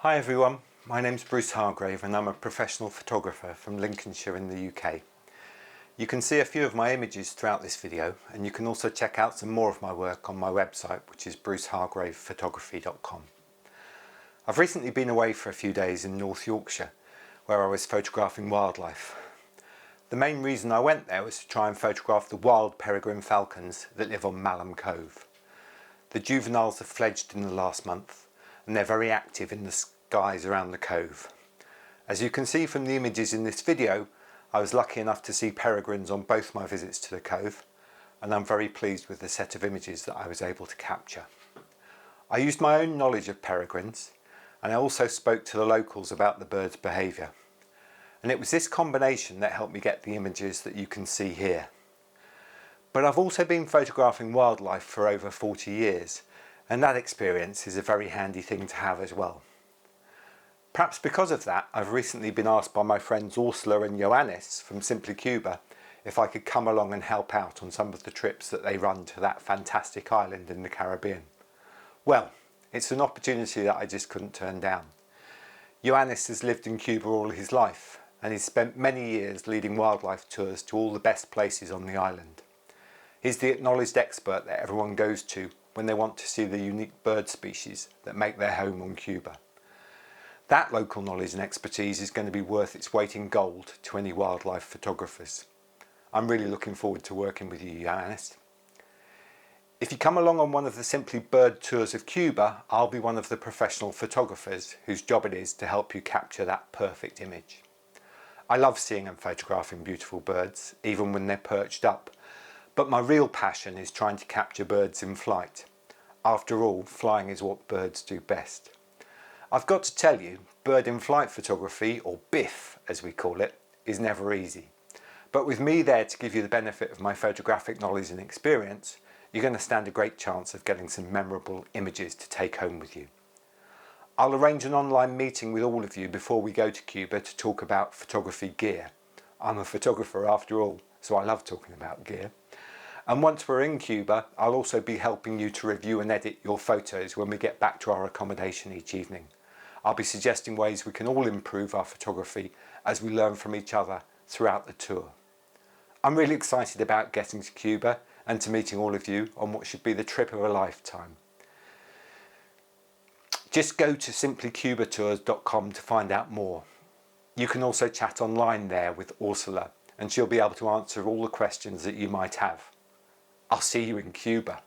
Hi everyone, my name's Bruce Hargrave and I'm a professional photographer from Lincolnshire in the UK. You can see a few of my images throughout this video, and you can also check out some more of my work on my website, which is brucehargravephotography.com. I've recently been away for a few days in North Yorkshire where I was photographing wildlife. The main reason I went there was to try and photograph the wild peregrine falcons that live on Malham Cove. The juveniles have fledged in the last month and they're very active in the skies around the cove. As you can see from the images in this video, I was lucky enough to see peregrines on both my visits to the cove, and I'm very pleased with the set of images that I was able to capture. I used my own knowledge of peregrines, and I also spoke to the locals about the bird's behaviour. And it was this combination that helped me get the images that you can see here. But I've also been photographing wildlife for over 40 years, and that experience is a very handy thing to have as well. Perhaps because of that, I've recently been asked by my friends Ursula and Johannes from Simply Cuba if I could come along and help out on some of the trips that they run to that fantastic island in the Caribbean. Well, it's an opportunity that I just couldn't turn down. Johannes has lived in Cuba all his life, and he's spent many years leading wildlife tours to all the best places on the island. He's the acknowledged expert that everyone goes to when they want to see the unique bird species that make their home on Cuba. That local knowledge and expertise is going to be worth its weight in gold to any wildlife photographers. I'm really looking forward to working with you, Johannes. If you come along on one of the Simply Bird tours of Cuba, I'll be one of the professional photographers whose job it is to help you capture that perfect image. I love seeing and photographing beautiful birds, even when they're perched up, but my real passion is trying to capture birds in flight. After all, flying is what birds do best. I've got to tell you, bird in flight photography, or BIF as we call it, is never easy. But with me there to give you the benefit of my photographic knowledge and experience, you're going to stand a great chance of getting some memorable images to take home with you. I'll arrange an online meeting with all of you before we go to Cuba to talk about photography gear. I'm a photographer after all, so I love talking about gear. And once we're in Cuba, I'll also be helping you to review and edit your photos when we get back to our accommodation each evening. I'll be suggesting ways we can all improve our photography as we learn from each other throughout the tour. I'm really excited about getting to Cuba and to meeting all of you on what should be the trip of a lifetime. Just go to simplycubatours.com to find out more. You can also chat online there with Ursula, and she'll be able to answer all the questions that you might have. I'll see you in Cuba.